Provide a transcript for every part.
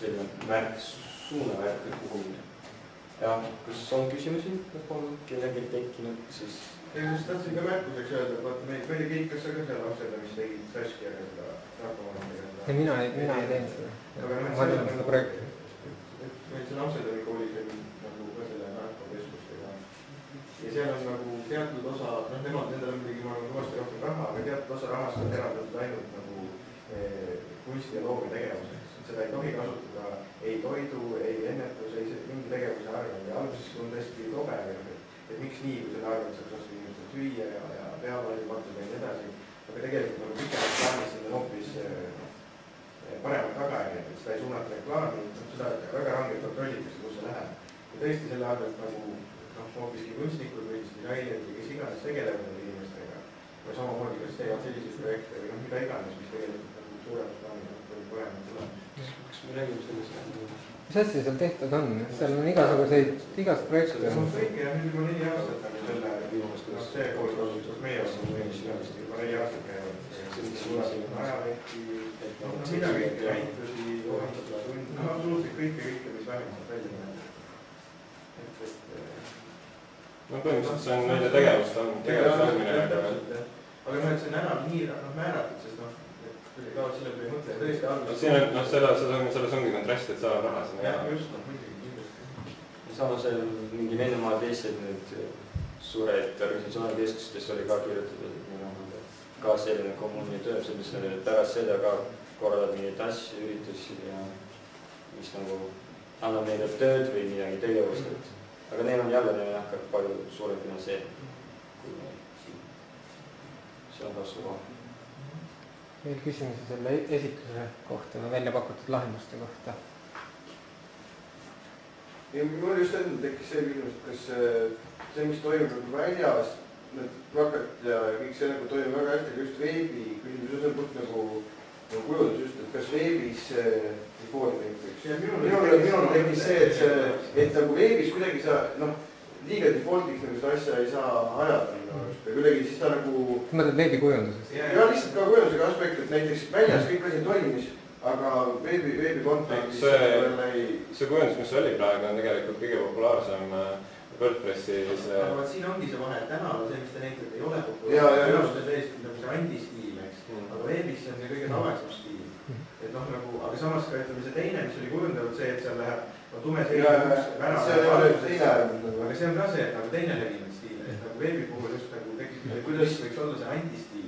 selline märk, suunavärk või kuhumine. Ja kas on küsimusi, on kellelgi tekkinud, siis... Ja just tahtsin ka märkuseks öelda, et vaata meil oli kõik, kas sa ka seal lapseda, mis tegid Saski aga seda narkomaaniga. Ja mina ei teinud seda. Ma tean seda projekti. Meil see lapseda koolis oli nagu ka selle narkokeskustega. Ja seal on nagu teatud osa, nemad nendel on midagi ma kõvasti rohkem raha, aga teatud osa rahast on eraldatud ainult nagu kunsti ja loomi tegevuseks. Seda ei tohi kasutada ei toidu, ei ennetus, ei mingi tegevuse arvel. Ja alguses on tõesti tobe, et miks nii, kui selle arvel saaks osta inimesed süüa ja peavalli patud ja nii edasi. Aga tegelikult nagu pikemalt plaanis on hoopis paremat tagajärjed, et seda ei suunata reklaami, seda väga rangelt kontrollitakse, kus see läheb. Ja tõesti selle arvelt nagu hoopiski kunstnikud või disainerid või kes iganes tegelevad inimestega. Või samamoodi, kas teevad selliseid projekte või mida iganes, mis tegelikult nagu suuremas plaanis on paremad tulemus. Kas me räägime sellest? Mis asja seal tehtud on? Seal on igast projekte. See on kõike ja nüüd juba 4 aastat nagu selle viimast, kuidas see kool kasutus meie osas või juba 4 aastat käivad. Ajalehti, mida kõike näitusi, joondatud tund, absoluutselt kõike, mis vähemalt välja näeb. No põhimõtteliselt see on neile tegevust andmine. Aga see on ära määratud, sest kaovad selle peale mõtle tõesti alguses. Selles ongi kontrast, et saab raha sinna. Jah, just, muidugi. Samas mingi Venemaa teised nüüd suured organisatsioonid keskustest oli ka kirjutatud, et ka selline kommuni tööb, mis pärast seda ka korraldab mingeid asju, üritusi ja mis nagu annab neile tööd või midagi tegevust. Aga neil on jälle hakkab palju suurem finantseerimine, kui meil siin. See on kasvu koha. Veel küsimusi selle esitluse kohta, välja pakutud lahenduste kohta. Ja mul just enne tekkis see küsimus, et kas see, mis toimub väljas, need plakat ja kõik see nagu toimub väga hästi, aga just veebi küsimus on puht nagu kujundus just, et kas veebis fooni näiteks. Minul tekkis see, et nagu veebis kuidagi sa, liiga defaultiks nagu seda asja ei saa ajada. Kuidagi siis ta nagu... Mõtled veebikujundusest? Ja lihtsalt ka kujundusega aspekt, et näiteks väljas kõik asi toimis, aga veebi kontekstis see kujundus, mis oli praegu, on tegelikult kõige populaarsem WordPressis. Aga siin ongi see vahe, et tänaval see, mis te näitate, ei ole populaarne. Tänaval see täiesti nagu see antistiil, eks. Aga veebis see on see kõige tavalisem stiil. Et aga samas ka ütleme see teine, mis oli kujundatud see, et seal läheb tume selline värav. Aga see on ka see, et nagu teine levinud stiil. Et nagu veebi puhul just nagu tekib, kuidas võiks olla see antistiil.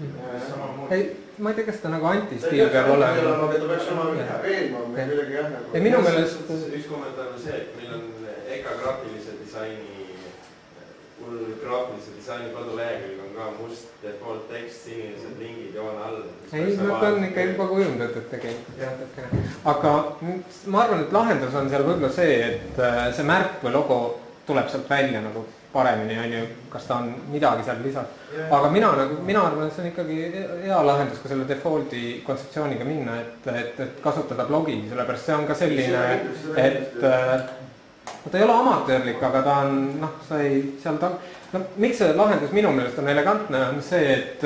Ma ei tea, kas ta nagu antistiil peab olema. Aga ta peaks olema veelma, midagi jah. Minu meelest... Üks kommentaar on see, et meil on EKA graafilise disaini kodulehekülg on ka must default tekst, sinised lingid joone all. Ei, nad on ikka juba kujundatud tegelikult. Aga ma arvan, et lahendus on seal võib-olla see, et see märk või logo tuleb sealt välja nagu paremini, kas ta on midagi seal lisad. Aga mina arvan, et see on ikkagi hea lahendus ka selle defaulti kontseptsiooniga minna, et kasutada blogi, sellepärast see on ka selline, et ta ei ole amatöörlik, aga ta on, miks see lahendus minu meelest on elegantne, on see, et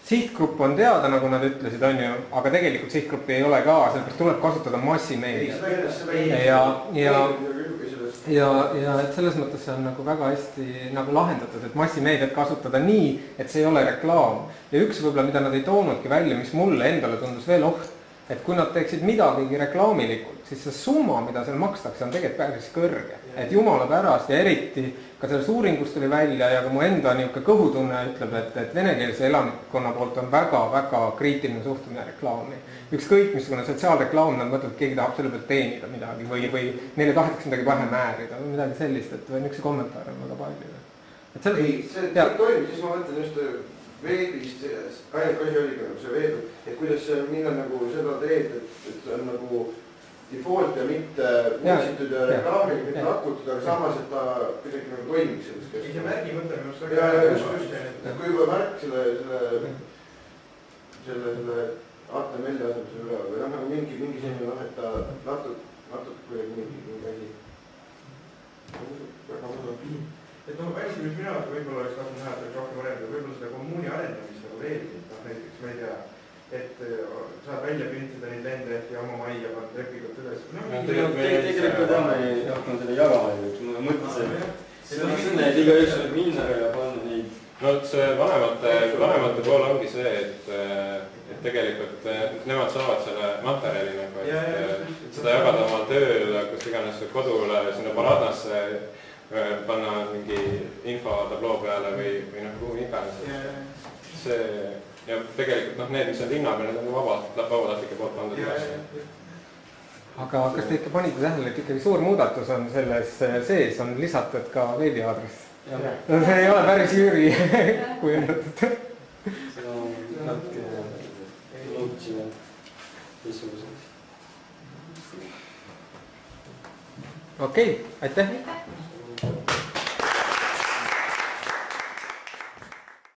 sihtgrupp on teada, nagu nad ütlesid, aga tegelikult sihtgruppi ei ole ka, sellepärast tuleb kasutada massimeediat. Ja et selles mõttes see on nagu väga hästi nagu lahendatud, et massimeediat kasutada nii, et see ei ole reklaam. Ja üks võib-olla, mida nad ei toonudki välja, mis mulle endale tundus veel oht, et kui nad teeksid midagigi reklaamilikult, siis see summa, mida seal makstakse, on tegelikult päris kõrge. Et jumala pärast ja eriti ka selles uuringust tuli välja ja ka mu enda niisugune kõhutunne ütleb, et venekeelse elanikkonna poolt on väga-väga kriitiline suhtumine reklaami. Ükskõik missugune sotsiaalreklaam, nad mõtlevad, et keegi tahab selle pealt teenida midagi või neile tahetakse midagi pähe määrida või midagi sellist, et niisuguse kommentaare on väga palju. See toimub, siis ma mõtlen just veebist, ainult asi oli ka see veeb, et kuidas minna nagu seda teed, et on nagu default ja mitte muusitud ja reklaamil, mitte akutud, aga samas, et ta kuidagi nagu toimiks selles keskkond. Ja märgi mõte minu arust väga just, kui juba märk selle HTML-i asemuse üle või nagu mingi selline, et ta natuke kuidagi mingi asi. Väga mõte. Et hästi, mis mina võib-olla oleks tahtnud näha, et oleks rohkem arendada, võib-olla seda kommuuni arendamist nagu veelgi, näiteks, ma ei tea, et saad välja printada neid lende ja oma majja panna trepikalt üles. tegelikult jah, me ei hakanud seda jagama, ma mõtlesin, et igaüks võib minna ja panna neid. No see vanemate pool ongi see, et tegelikult nemad saavad selle materjali nagu, et seda jagada oma tööle, kus iganes kodule, sinna paradnasse, panna mingi infotabloo peale või noh, kuhu iganes. See ja tegelikult need, mis on linnaga, need on vabatahtlike poolt pandud üles. aga kas te ikka panite tähele, et ikkagi suur muudatus on selles sees, on lisatud ka veebiaadress? No see ei ole päris Jüri kujundatud. See on natuke muutsime teistsuguseks. Okei, aitäh!